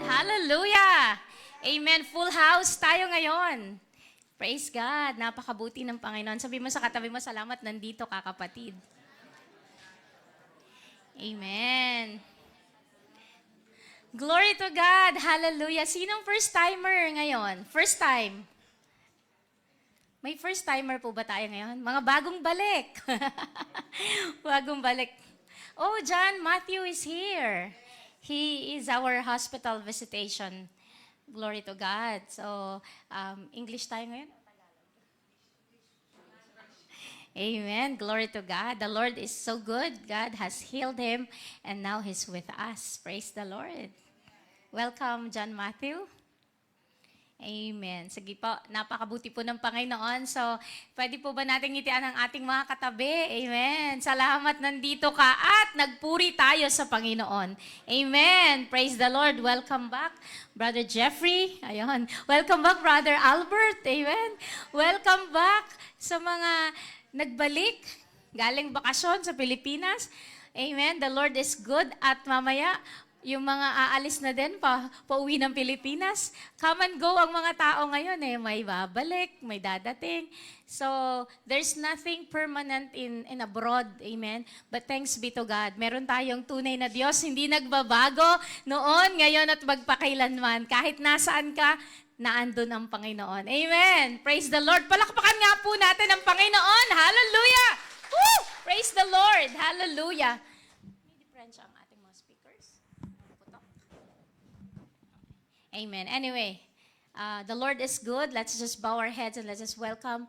Hallelujah! Amen. Full house tayo ngayon. Praise God. Napakabuti ng Panginoon. Sabi mo sa katabi mo, salamat nandito ka, kapatid. Amen. Glory to God. Hallelujah. Sinong first timer ngayon? First time. May first timer po ba tayo ngayon? Mga bagong balik. Bagong balik. Oh, John Matthew is here. He is our hospital visitation. Glory to God. So, English tayo ngayon? Amen. Glory to God. The Lord is so good. God has healed him and now he's with us. Praise the Lord. Welcome, John Matthew. Amen. Sige po, napakabuti po ng Panginoon. So, pwede po ba natin ngitian ang ating mga katabi? Amen. Salamat nandito ka at nagpuri tayo sa Panginoon. Amen. Praise the Lord. Welcome back, Brother Jeffrey. Ayun. Welcome back, Brother Albert. Amen. Welcome back sa mga nagbalik, galing bakasyon sa Pilipinas. Amen. The Lord is good at mamaya, yung mga aalis na din pauwi ng Pilipinas. Come and go ang mga tao ngayon eh. May babalik, may dadating. So, there's nothing permanent in abroad. Amen? But thanks be to God. Meron tayong tunay na Diyos, hindi nagbabago noon, ngayon at magpakailanman. Kahit nasaan ka, naandun ang Panginoon. Amen! Praise the Lord. Palakpakan nga po natin ang Panginoon. Hallelujah! Woo! Praise the Lord. Hallelujah. Amen. Anyway, the Lord is good. Let's just bow our heads and let's just welcome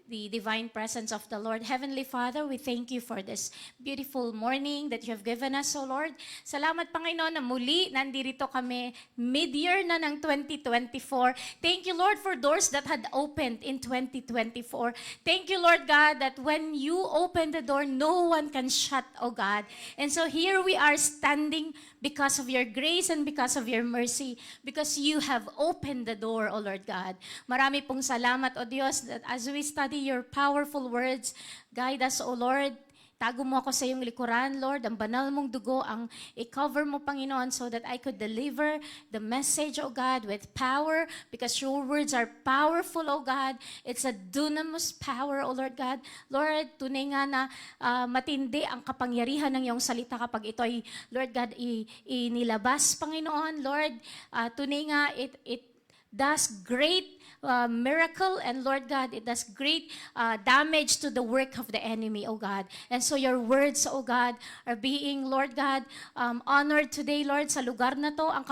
the divine presence of the Lord. Heavenly Father, we thank you for this beautiful morning that you have given us, O Lord. Salamat, Panginoon, na muli nandito kami mid-year na ng 2024. Thank you, Lord, for doors that had opened in 2024. Thank you, Lord God, that when you open the door, no one can shut, O God. And so here we are standing because of your grace and because of your mercy, because you have opened the door, O Lord God. Marami pong salamat, O Diyos, that as we study your powerful words, guide us, O Lord. Tago mo ako sa iyong likuran, Lord. Ang banal mong dugo, ang i-cover mo, Panginoon, so that I could deliver the message, O God, with power, because your words are powerful, O God. It's a dunamis power, O Lord God. Lord, tunay nga na matindi ang kapangyarihan ng iyong salita kapag ito ay, Lord God, inilabas, Panginoon. Lord, tunay nga, it does great miracle, and Lord God, it does great damage to the work of the enemy, O God. And so your words, O God, are being, Lord God, honored today, Lord, sa lugar na to, ang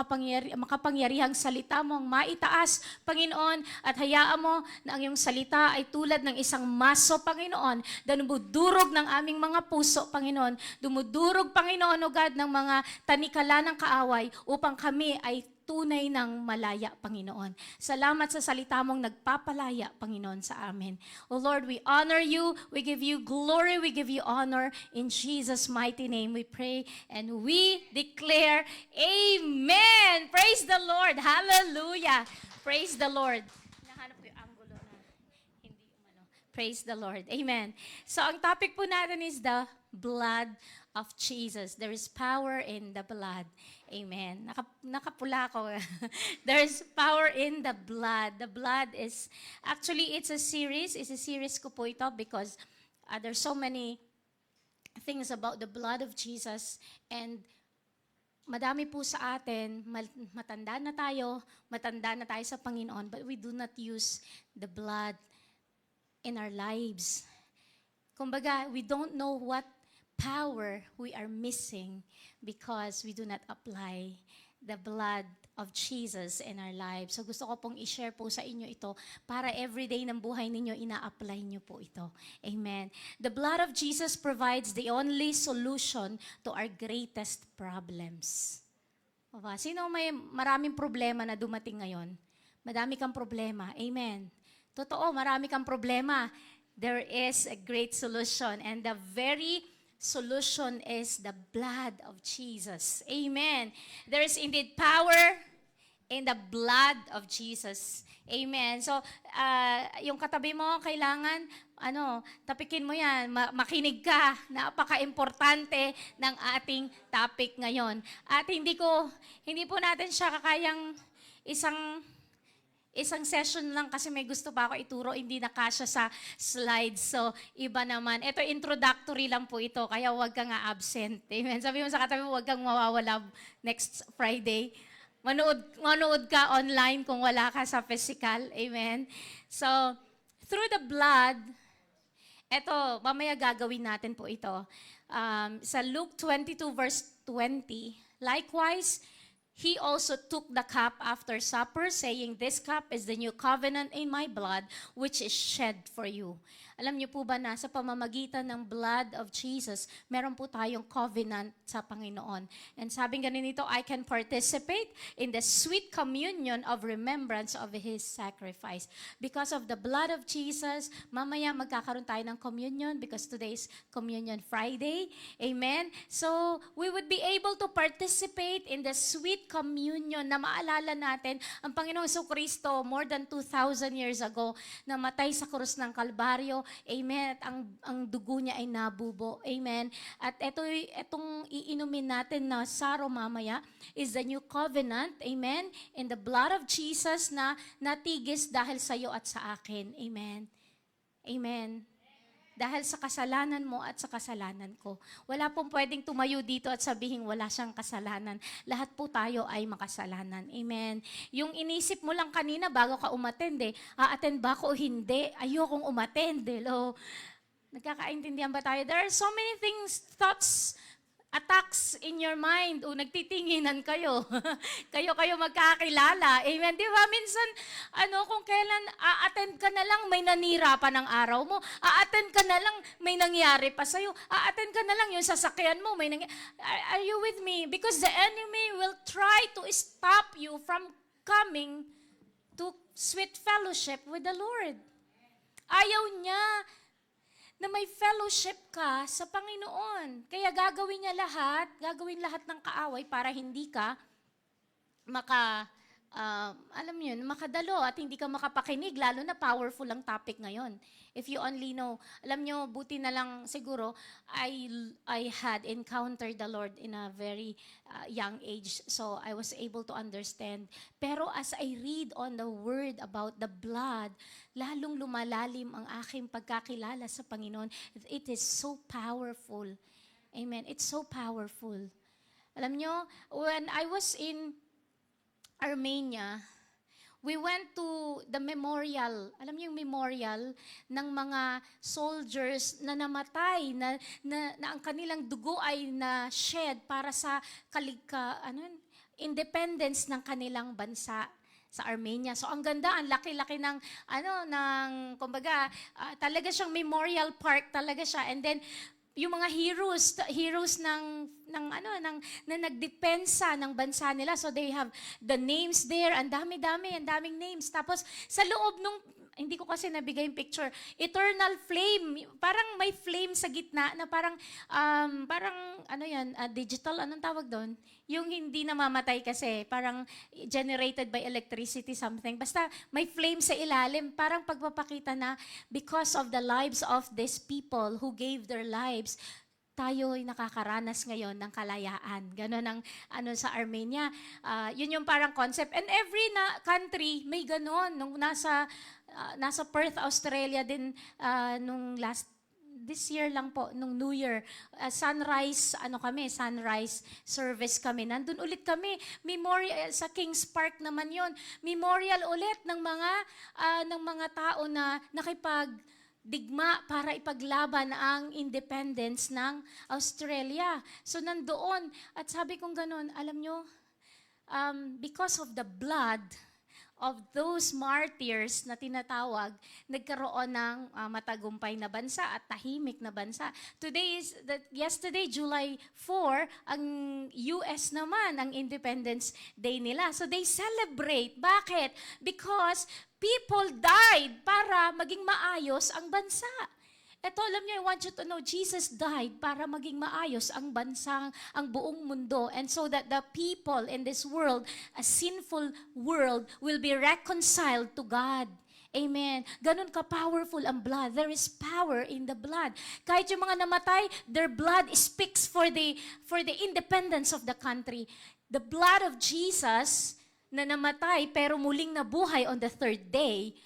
makapangyarihang salita mo ang maitaas, Panginoon, at hayaan mo na ang iyong salita ay tulad ng isang maso, Panginoon, na dumudurog ng aming mga puso, Panginoon, dumudurog, Panginoon, O God, ng mga tanikala ng kaaway upang kami ay tunay ng malaya, Panginoon. Salamat sa salita mong nagpapalaya, Panginoon, sa amin. O Lord, we honor you, we give you glory, we give you honor. In Jesus' mighty name we pray and we declare, Amen! Praise the Lord! Hallelujah! Praise the Lord! Nahanap ko yung angulo na hindi umano. Praise the Lord. Amen. So ang topic po natin is the blood of Jesus. There is power in the blood. Amen. Nakapula ko. There is power in the blood. The blood is, actually, it's a series. It's a series ko po ito because there's so many things about the blood of Jesus. And madami po sa atin, matanda na tayo sa Panginoon, but we do not use the blood in our lives. Kumbaga, we don't know what power we are missing because we do not apply the blood of Jesus in our lives. So gusto ko pong i-share po sa inyo ito para everyday ng buhay ninyo, ina-apply nyo po ito. Amen. The blood of Jesus provides the only solution to our greatest problems. Diba? Sino may maraming problema na dumating ngayon? Madami kang problema. Amen. Totoo, marami kang problema. There is a great solution, and the very solution is the blood of Jesus. Amen. There is indeed power In the blood of Jesus. Amen. So, yung katabi mo, kailangan, tapikin mo yan, makinig ka. Napaka-importante ng ating topic ngayon. At hindi po natin siya kakayang isang session lang kasi may gusto pa ako ituro, hindi na kasya sa slides. So, iba naman. Ito, introductory lang po ito, kaya huwag kang absent. Amen. Sabi mo sa katabi mo, huwag kang mawawala next Friday. Manood ka online kung wala ka sa physical. Amen. So, through the blood, eto, mamaya gagawin natin po ito. Sa Luke 22 verse 20, likewise, He also took the cup after supper, saying, "This cup is the new covenant in my blood, which is shed for you." Alam niyo po ba na sa pamamagitan ng blood of Jesus, meron po tayong covenant sa Panginoon. And sabi ganito, I can participate in the sweet communion of remembrance of His sacrifice. Because of the blood of Jesus, mamaya magkakaroon tayo ng communion because today is Communion Friday. Amen? So, we would be able to participate in the sweet communion na maalala natin ang Panginoong Jesucristo more than 2,000 years ago na matay sa krus ng Kalbaryo. Amen. At ang dugo niya ay nabubo. Amen. At itong iinumin natin na saro mamaya is the new covenant. Amen. In the blood of Jesus na natigis dahil sa iyo at sa akin. Amen. Amen. Dahil sa kasalanan mo at sa kasalanan ko. Wala pong pwedeng tumayo dito at sabihin wala siyang kasalanan. Lahat po tayo ay makasalanan. Amen. Yung inisip mo lang kanina bago ka umattend a-attend ba ako o hindi? Ayokong umattend. Hello. Nagkakaintindihan ba tayo? There are so many thoughts, attacks in your mind. O nagtitinginan kayo. kayo magkakilala. Amen. Di ba? Minsan, kung kailan a-attend ka na lang, may nanira pa ng araw mo. A-attend ka na lang, may nangyari pa sa'yo. A-attend ka na lang, yung sasakyan mo, may nangyari. Are you with me? Because the enemy will try to stop you from coming to sweet fellowship with the Lord. Ayaw niya na may fellowship ka sa Panginoon. Kaya gagawin lahat ng kaaway para hindi ka makadalo at hindi ka makapakinig, lalo na powerful ang topic ngayon. If you only know, alam nyo, buti na lang siguro, I had encountered the Lord in a very young age, so I was able to understand. Pero as I read on the word about the blood, lalong lumalalim ang aking pagkakilala sa Panginoon. It is so powerful. Amen. It's so powerful. Alam nyo, when I was in Armenia, we went to the memorial. Alam niyo yung memorial ng mga soldiers na namatay, na ang kanilang dugo ay na-shed para sa independence ng kanilang bansa sa Armenia. So ang ganda, ang laki-laki ng kumbaga, talaga siyang memorial park talaga siya. And then yung mga heroes na nagdepensa ng bansa nila. So they have the names there, ang daming names. Tapos sa loob nung, hindi ko kasi nabigay yung picture, eternal flame, parang may flame sa gitna na parang digital, anong tawag doon? Yung hindi namamatay kasi, parang generated by electricity something. Basta may flame sa ilalim, parang pagpapakita na because of the lives of these people who gave their lives, tayo ay nakakaranas ngayon ng kalayaan. Ganon ang sa Armenia. Yun yung parang concept. And every country may ganon. Nung nasa Perth, Australia din, this year lang po, nung New Year, sunrise service kami. Nandun ulit kami, memorial, sa Kings Park naman yon. Memorial ulit ng mga tao na nakipagdigma para ipaglaban ang independence ng Australia. So nandoon, at sabi kong ganun, alam nyo, because of the blood of those martyrs na tinatawag, nagkaroon ng matagumpay na bansa at tahimik na bansa. Yesterday, July 4, ang US naman, ang Independence Day nila. So they celebrate. Bakit? Because people died para maging maayos ang bansa. Eto, alam niyo, I want you to know, Jesus died para maging maayos ang bansang, ang buong mundo. And so that the people in this world, a sinful world, will be reconciled to God. Amen. Ganun ka-powerful ang blood. There is power in the blood. Kahit yung mga namatay, their blood speaks for the independence of the country. The blood of Jesus na namatay pero muling nabuhay on the third day,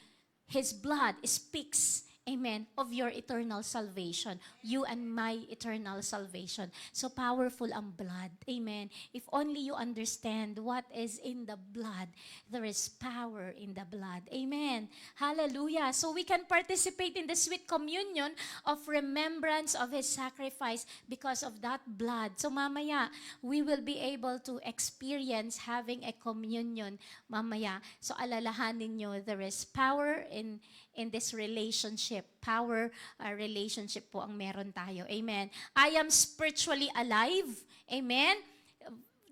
His blood speaks, amen, of your eternal salvation. You and my eternal salvation. So powerful ang blood. Amen. If only you understand what is in the blood, there is power in the blood. Amen. Hallelujah. So we can participate in the sweet communion of remembrance of His sacrifice because of that blood. So mamaya, we will be able to experience having a communion mamaya. So alalahanin nyo, there is power in this relationship. Power relationship po ang meron tayo. Amen. I am spiritually alive. Amen.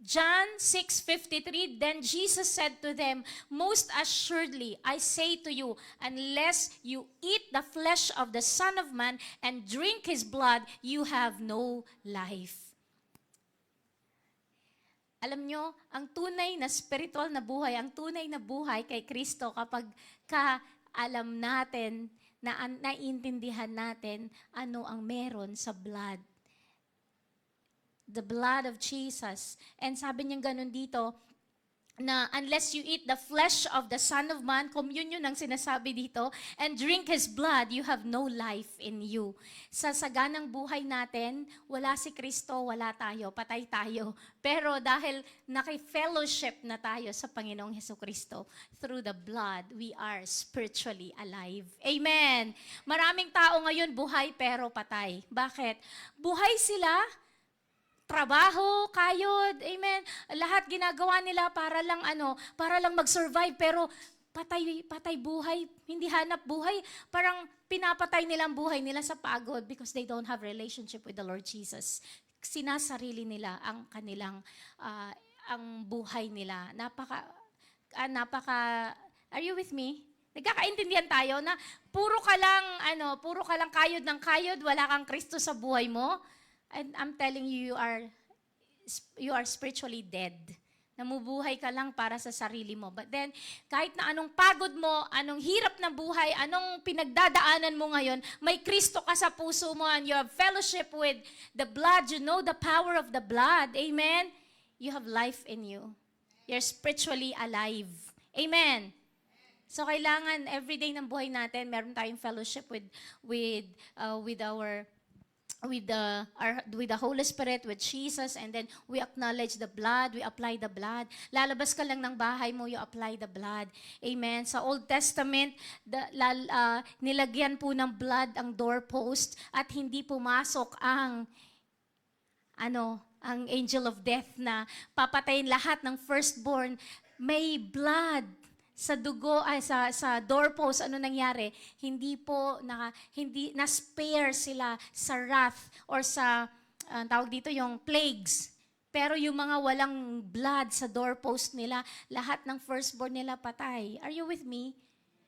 John 6:53, then Jesus said to them, most assuredly, I say to you, unless you eat the flesh of the Son of Man and drink His blood, you have no life. Alam nyo, ang tunay na spiritual na buhay, ang tunay na buhay kay Kristo kapag alam natin, na naiintindihan natin ano ang meron sa blood. The blood of Jesus. And sabi niya ganun dito, na unless you eat the flesh of the Son of Man, communion ang sinasabi dito, and drink His blood, you have no life in you. Sa saganang buhay natin, wala si Kristo, wala tayo, patay tayo. Pero dahil naki-fellowship na tayo sa Panginoong Hesukristo, through the blood, we are spiritually alive. Amen! Maraming tao ngayon buhay pero patay. Bakit? Buhay sila, trabaho, kayod, amen. Lahat ginagawa nila para lang mag-survive, pero patay buhay, hindi hanap buhay. Parang pinapatay nila ang buhay nila sa pagod because they don't have relationship with the Lord Jesus. Sinasarili nila ang kanilang ang buhay nila. Are you with me? Nagkakaintindihan tayo na puro ka lang kayod ng kayod, wala kang Kristo sa buhay mo. And I'm telling you, you are spiritually dead. Namubuhay ka lang para sa sarili mo. But then, kahit na anong pagod mo, anong hirap ng buhay, anong pinagdadaanan mo ngayon, may Kristo ka sa puso mo and you have fellowship with the blood. You know the power of the blood. Amen? You have life in you. You're spiritually alive. Amen? So, kailangan everyday ng buhay natin, meron tayong fellowship with the Holy Spirit, with Jesus, and then we acknowledge the blood, we apply the blood. Lalabas ka lang ng bahay mo, you apply the blood. Amen. Sa Old Testament, nilagyan po ng blood ang doorpost at hindi pumasok ang angel of death na papatayin lahat ng firstborn. May blood sa dugo ay sa doorpost. Ano nangyari? Hindi na-spare sila sa wrath or sa tawag dito yung plagues. Pero yung mga walang blood sa doorpost nila, lahat ng firstborn nila patay. Are you with me?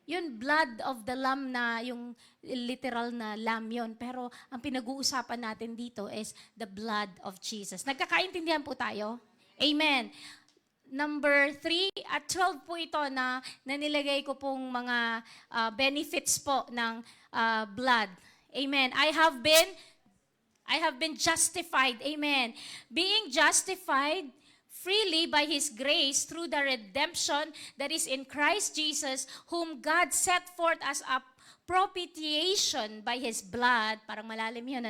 Yun, blood of the lamb na yung literal na lamb yun. Pero ang pinag-uusapan natin dito is the blood of Jesus. Nagkakaintindihan po tayo? Amen. Number 3 at 12 po ito na nilagay ko pong mga benefits po ng blood. Amen. I have been justified. Amen. Being justified freely by His grace through the redemption that is in Christ Jesus, whom God set forth as a propitiation by His blood. Parang malalim yun,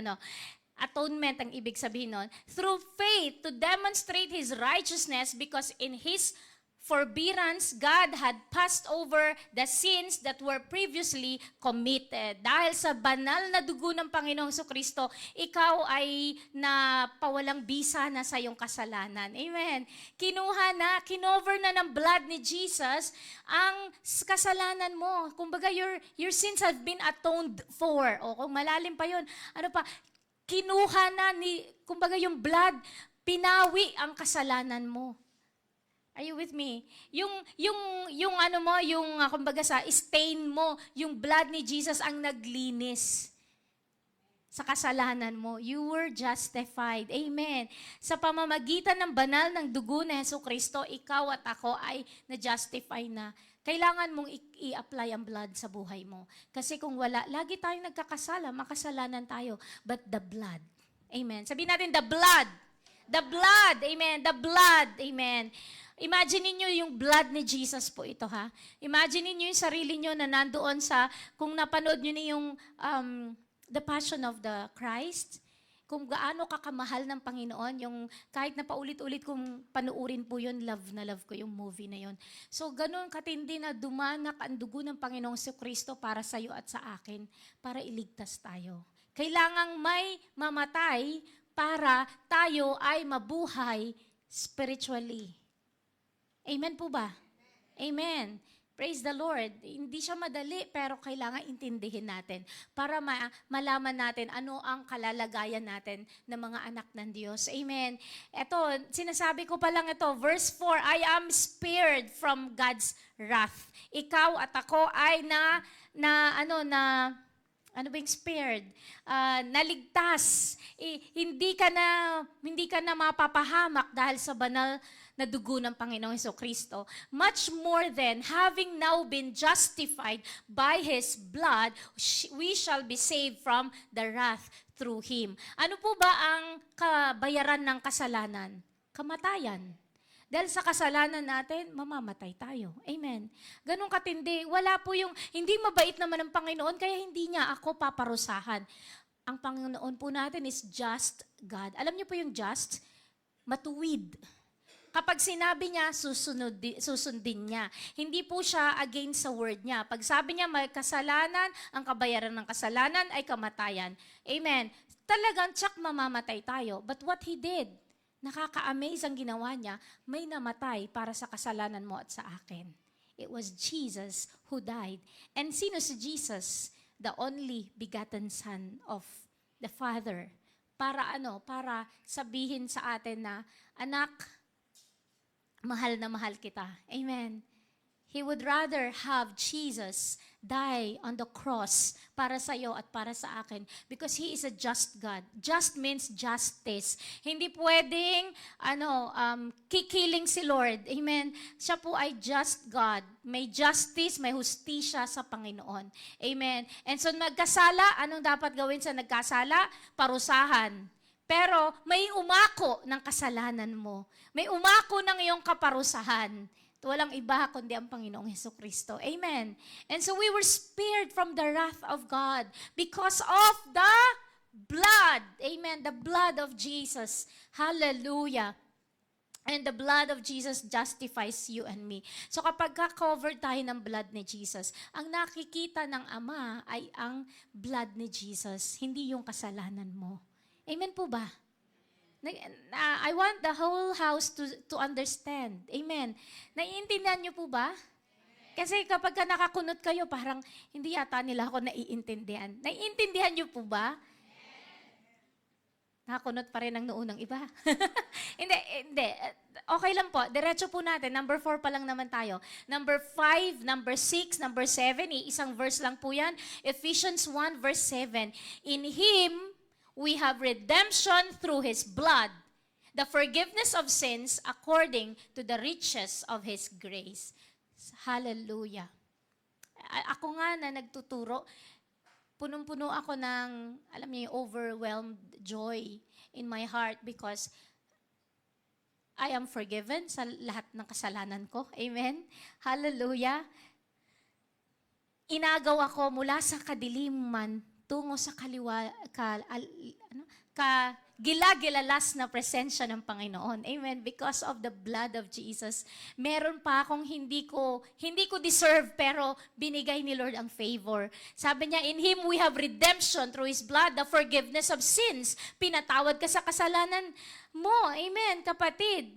Atonement ang ibig sabihin nun. Through faith to demonstrate His righteousness, because in His forbearance, God had passed over the sins that were previously committed. Dahil sa banal na dugo ng Panginoong Jesucristo, ikaw ay napawalang bisa na sa iyong kasalanan. Amen. Kinover na ng blood ni Jesus ang kasalanan mo. Kumbaga, your sins have been atoned for. O kung malalim pa yun, kinuha na kumbaga yung blood, pinawi ang kasalanan mo. Are you with me? Kumbaga sa stain mo, yung blood ni Jesus ang naglinis. sa kasalanan mo. You were justified. Amen. Sa pamamagitan ng banal ng dugo ni Jesucristo, ikaw at ako ay na-justify na. Kailangan mong i-apply ang blood sa buhay mo. Kasi kung wala, lagi tayong nagkakasala, makasalanan tayo. But the blood. Amen. Sabihin natin, the blood. The blood. Amen. The blood. Amen. Imagine niyo yung blood ni Jesus po ito, ha? Imagine niyo yung sarili niyo na nandoon sa, kung napanood niyo na yung The Passion of the Christ, kung gaano kakamahal ng Panginoon, yung kahit na paulit-ulit kong panuurin po yun, love na love ko yung movie na yun. So, ganun katindi na dumanak ang dugo ng Panginoong Kristo para sa iyo at sa akin, para iligtas tayo. Kailangang may mamatay para tayo ay mabuhay spiritually. Amen po ba? Amen. Praise the Lord. Hindi siya madali, pero kailangan intindihin natin para malaman natin ano ang kalalagayan natin ng mga anak ng Diyos. Amen. Ito, sinasabi ko pa lang ito, verse 4, I am spared from God's wrath. Ikaw at ako ay ano ba yung spared? Naligtas. Hindi ka na mapapahamak dahil sa banal na dugo ng Panginoong Jesucristo. Much more than having now been justified by His blood, we shall be saved from the wrath through Him. Ano po ba ang kabayaran ng kasalanan? Kamatayan. Dahil sa kasalanan natin, mamamatay tayo. Amen. Ganun katindi. Wala po yung, hindi mabait naman ang Panginoon, kaya hindi niya ako paparusahan. Ang Panginoon po natin is just God. Alam niyo po yung just? Matuwid. Kapag sinabi niya, susundin niya. Hindi po siya against sa word niya. Pag sabi niya may kasalanan, ang kabayaran ng kasalanan ay kamatayan. Amen. Talagang tsak mamamatay tayo. But what He did, nakaka-amaze ang ginawa niya, may namatay para sa kasalanan mo at sa akin. It was Jesus who died. And sino si Jesus? The only begotten Son of the Father. Para Para sabihin sa atin na, anak, mahal na mahal kita. Amen. He would rather have Jesus die on the cross para sa iyo at para sa akin because He is a just God. Just means justice. Hindi pwedeng kikiling si Lord. Amen. Siya po ay just God. May justice, may hustisya sa Panginoon. Amen. And so nagkasala, anong dapat gawin sa nagkasala? Parusahan. Pero may umako ng kasalanan mo. May umako ng iyong kaparusahan. Walang iba kundi ang Panginoong Jesucristo. Amen. And so we were spared from the wrath of God because of the blood. Amen. The blood of Jesus. Hallelujah. And the blood of Jesus justifies you and me. So kapag ka-covered tayo ng blood ni Jesus, ang nakikita ng Ama ay ang blood ni Jesus, hindi yung kasalanan mo. Amen po ba? I want the whole house to understand. Amen. Naiintindihan niyo po ba? Kasi kapag ka nakakunot kayo, parang hindi yata nila ako naiintindihan. Naiintindihan niyo po ba? Nakakunot pa rin ang noo ng iba. Hindi. Okay lang po. Diretso po natin. Number 4 pa lang naman tayo. Number 5, number 6, number 7. Isang verse lang po yan. Ephesians 1 verse 7. In Him, we have redemption through His blood, the forgiveness of sins according to the riches of His grace. Hallelujah. Ako nga na nagtuturo, punong-puno ako ng, alam niyo, overwhelmed joy in my heart because I am forgiven sa lahat ng kasalanan ko. Amen? Hallelujah. Inagaw ako mula sa kadiliman tungo sa gila-gilalas na presensya ng Panginoon. Amen. Because of the blood of Jesus. Meron pa akong hindi ko deserve, pero binigay ni Lord ang favor. Sabi niya, in Him we have redemption through His blood, the forgiveness of sins. Pinatawad ka sa kasalanan mo. Amen, kapatid.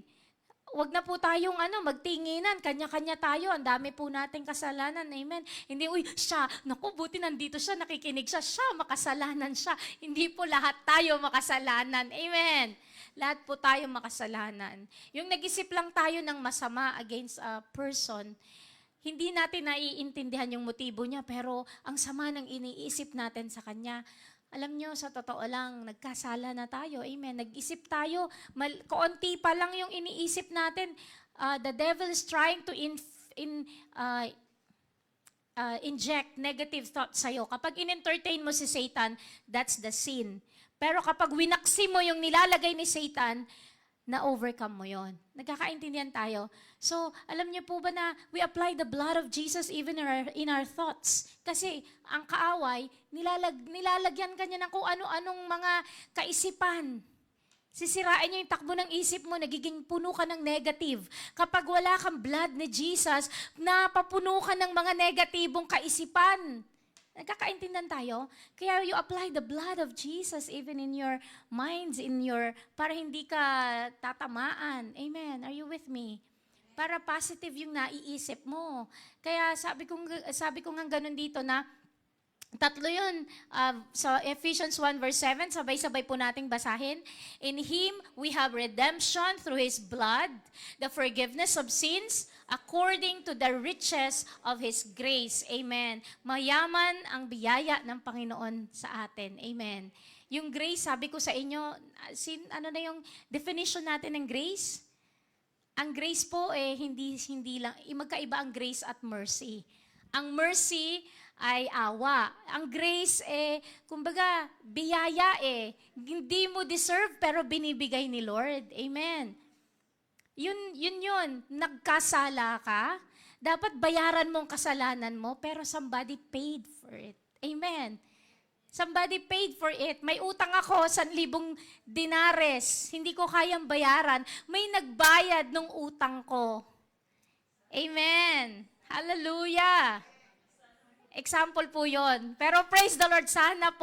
Huwag na po tayong magtinginan, kanya-kanya tayo, ang dami po nating kasalanan, amen. Hindi, siya, naku, buti nandito siya, nakikinig siya, makasalanan siya. Hindi po lahat tayo makasalanan, amen. Lahat po tayo makasalanan. Yung nag-isip lang tayo ng masama against a person, hindi natin naiintindihan yung motibo niya, pero ang sama ng iniisip natin sa kanya, Alam nyo, sa totoo lang, nagkasala na tayo. Amen. Nag-isip tayo. Kaunti pa lang yung iniisip natin. The devil is trying to uh, inject negative thoughts sa'yo. Kapag in-entertain mo si Satan, that's the sin. Pero kapag winaksi mo yung nilalagay ni Satan, na-overcome mo yon. Nagkakaintindihan tayo. So, alam niyo po ba na we apply the blood of Jesus even in our thoughts? Kasi ang kaaway, nilalagyan ka niya ng kung ano-anong mga kaisipan. Sisirain niya yung takbo ng isip mo, nagiging puno ka ng negative. Kapag wala kang blood ni Jesus, napapuno ka ng mga negatibong kaisipan. Nagkakaintindihan tayo? Kaya you apply the blood of Jesus even in your minds, para hindi ka tatamaan. Amen. Are you with me? Para positive yung naiisip mo. Kaya sabi ko nga ganun dito na, tatlo yun. Sa Ephesians 1 verse 7, sabay-sabay po nating basahin. In Him, we have redemption through His blood, the forgiveness of sins, according to the riches of His grace. Amen. Mayaman ang biyaya ng Panginoon sa atin. Amen. Yung grace, sabi ko sa inyo, ano na yung definition natin ng grace? Ang grace po, hindi lang, magkaiba ang grace at mercy. Ang mercy ay awa. Ang grace, kumbaga, biyaya Hindi mo deserve, pero binibigay ni Lord. Amen. Yun. Nagkasala ka, dapat bayaran mo ang kasalanan mo, pero somebody paid for it. Amen. Somebody paid for it. May utang ako, 1,000 dinares. Hindi ko kayang bayaran. May nagbayad ng utang ko. Amen. Hallelujah. Example po yon. Pero praise the Lord, sana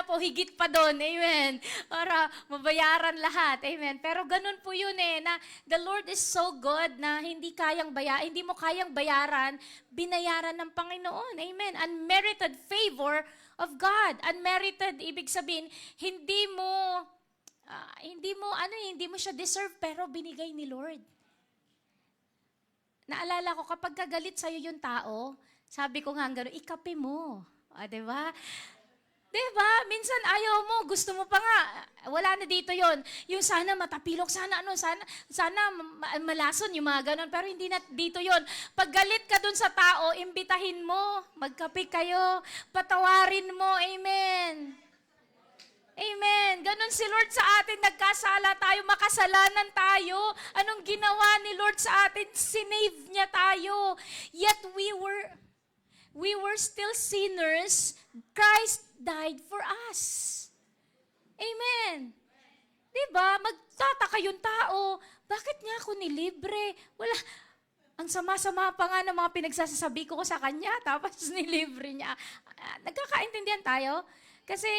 po higit pa doon. Amen. Para mabayaran lahat. Amen. Pero ganun po yun na the Lord is so good na hindi mo kayang bayaran, binayaran ng Panginoon. Amen. Unmerited favor of God. Unmerited, ibig sabihin, hindi mo siya deserve, pero binigay ni Lord. Naalala ko, kapag kagalit sa'yo yung tao, sabi ko nga gano'n, ikape mo. Diba? Diba? Minsan ayaw mo, gusto mo pa nga. Wala na dito yon. Yung sana matapilok, sana malason, yung mga ganon. Pero hindi na dito yon. Pag galit ka dun sa tao, imbitahin mo. Magkape kayo. Patawarin mo. Amen. Amen. Ganon si Lord sa atin. Nagkasala tayo, makasalanan tayo. Anong ginawa ni Lord sa atin? Sinave niya tayo. Yet we were still sinners. Christ died for us. Amen. Diba? Magtataka yung tao. Bakit niya ako nilibre? Wala. Ang sama-sama pa nga ng mga pinagsasabi ko sa kanya, tapos nilibre niya. Nagkakaintindihan tayo? Kasi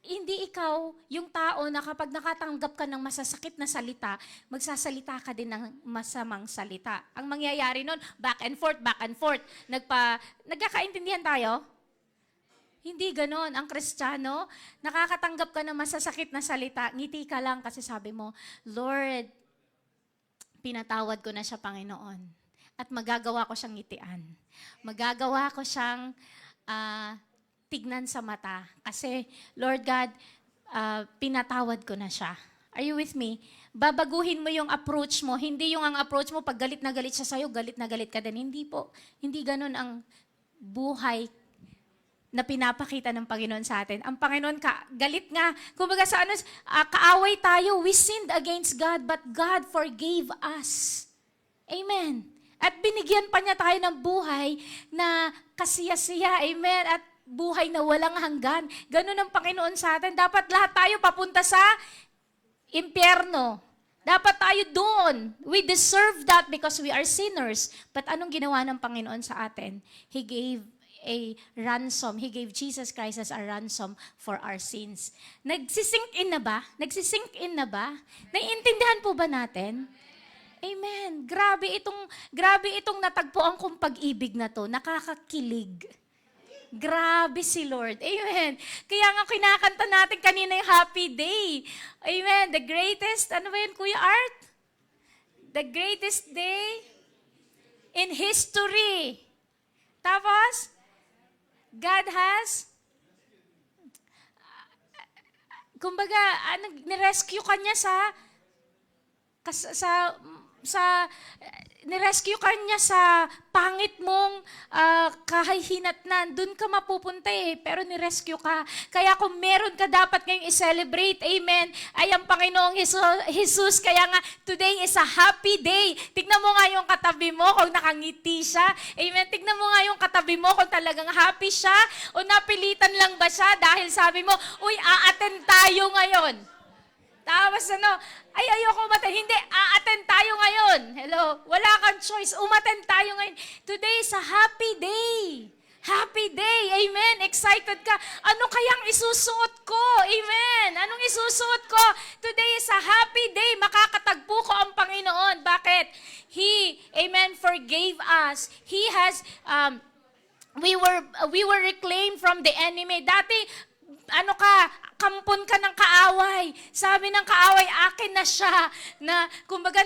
hindi ikaw yung tao na kapag nakatanggap ka ng masasakit na salita, magsasalita ka din ng masamang salita. Ang mangyayari nun, back and forth. Nagkakaintindihan tayo? Hindi ganon. Ang Kristiyano, nakakatanggap ka ng masasakit na salita, ngiti ka lang kasi sabi mo, Lord, pinatawad ko na siya, Panginoon. At magagawa ko siyang ngitian. Magagawa ko siyang tignan sa mata. Kasi, Lord God, pinatawad ko na siya. Are you with me? Babaguhin mo yung approach mo. Hindi yung ang approach mo, pag galit na galit siya sa'yo, galit na galit ka din. Hindi po. Hindi ganon ang buhay na pinapakita ng Panginoon sa atin. Ang Panginoon, galit nga. Kumbaga kaaway tayo. We sinned against God, but God forgave us. Amen. At binigyan pa niya tayo ng buhay na kasiya-siya. Amen. At buhay na walang hanggan. Ganun ang Panginoon sa atin. Dapat lahat tayo papunta sa impyerno. Dapat tayo doon. We deserve that because we are sinners. But anong ginawa ng Panginoon sa atin? He gave a ransom. He gave Jesus Christ as a ransom for our sins. Nagsisink in na ba? Naiintindihan po ba natin? Amen. Grabe itong natagpuan kong pag-ibig na to. Nakakakilig. Grabe si Lord. Amen. Kaya nga kinakanta natin kanina yung happy day. Amen. The greatest, ano ba yun, Kuya Art? The greatest day in history. Tapos, God has kumbaga, nirescue ka niya nirescue ka niya sa pangit mong kahihinatnan. Doon ka mapupunta pero nirescue ka. Kaya kung meron ka dapat ngayong i-celebrate, amen, ay ang Panginoong Jesus. Kaya nga, today is a happy day. Tignan mo nga yung katabi mo kung nakangiti siya. Amen. Tignan mo nga yung katabi mo kung talagang happy siya o napilitan lang ba siya dahil sabi mo, uy, a-attend tayo ngayon. Tapos ay ayoko umattend. Hindi, a-attend tayo ngayon. Hello? Wala kang choice. Umattend tayo ngayon. Today is a happy day. Happy day. Amen. Excited ka. Ano kayang isusuot ko? Amen. Anong isusuot ko? Today is a happy day. Makakatagpo ko ang Panginoon. Bakit? He, amen, forgave us. He has, we were reclaimed from the enemy. Dati, kampon ka ng kaaway. Sabi ng kaaway, akin na siya. Kumbaga,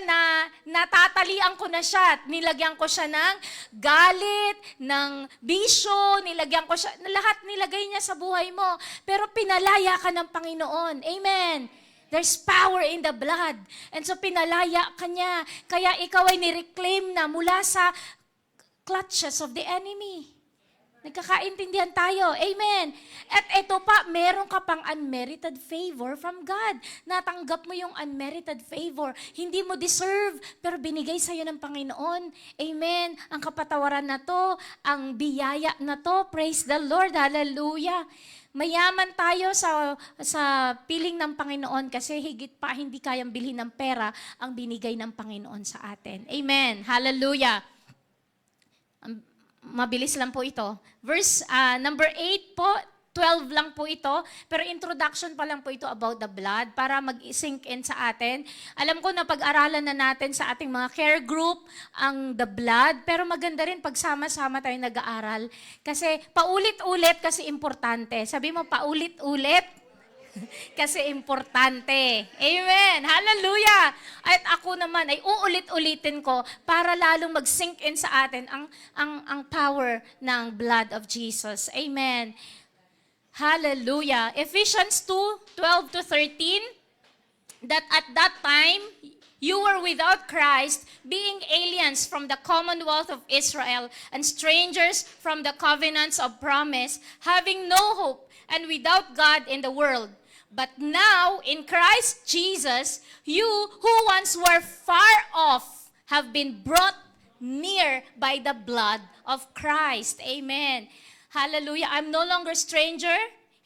natatalian ko na siya. Nilagyan ko siya ng galit, ng bisyo, nilagyan ko siya, lahat nilagay niya sa buhay mo. Pero pinalaya ka ng Panginoon. Amen. There's power in the blood. And so, pinalaya ka niya. Kaya ikaw ay nireclaim na mula sa clutches of the enemy. Nagkakaintindihan tayo. Amen. At ito pa, meron ka pang unmerited favor from God. Natanggap mo yung unmerited favor. Hindi mo deserve, pero binigay sa'yo ng Panginoon. Amen. Ang kapatawaran na to, ang biyaya na to, praise the Lord. Hallelujah. Mayaman tayo sa piling ng Panginoon kasi higit pa hindi kayang bilhin ng pera ang binigay ng Panginoon sa atin. Amen. Hallelujah. Mabilis lang po ito. Verse number 8 po, 12 lang po ito, pero introduction pa lang po ito about the blood para mag-sink in sa atin. Alam ko na pag-aralan na natin sa ating mga care group ang the blood, pero maganda rin pagsama-sama tayo nag-aaral. Kasi paulit-ulit kasi importante. Sabi mo, paulit-ulit. Kasi importante. Amen. Hallelujah. At ako naman ay uulit-ulitin ko para lalong mag-sink in sa atin ang power ng blood of Jesus. Amen. Hallelujah. Ephesians 2:12-13, that at that time, you were without Christ, being aliens from the commonwealth of Israel and strangers from the covenants of promise, having no hope and without God in the world. But now, in Christ Jesus, you who once were far off have been brought near by the blood of Christ. Amen. Hallelujah. I'm no longer stranger.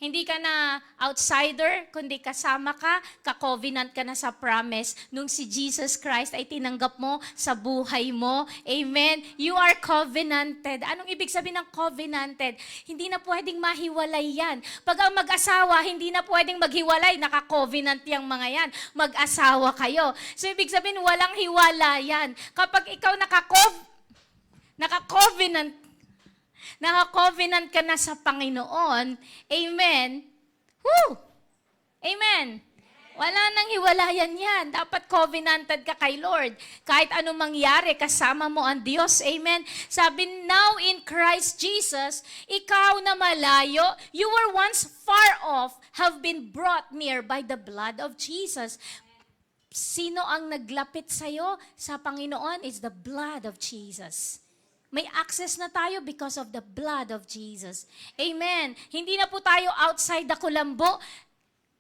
Hindi ka na outsider, kundi kasama ka, ka-covenant ka na sa promise. Nung si Jesus Christ ay tinanggap mo sa buhay mo. Amen. You are covenanted. Anong ibig sabihin ng covenanted? Hindi na pwedeng mahiwalay yan. Pag ang mag-asawa, hindi na pwedeng maghiwalay. Naka-covenant yung mga yan. Mag-asawa kayo. So ibig sabihin, walang hiwala yan. Kapag ikaw naka-covenant ka na sa Panginoon, amen, woo! Amen. Wala nang hiwalayan yan. Dapat covenanted ka kay Lord. Kahit anong mangyari, kasama mo ang Diyos. Amen. Sabi, now in Christ Jesus, ikaw na malayo, you were once far off, have been brought near by the blood of Jesus. Sino ang naglapit sa'yo sa Panginoon? It's the blood of Jesus. May access na tayo because of the blood of Jesus. Amen. Hindi na po tayo outside the kulambo.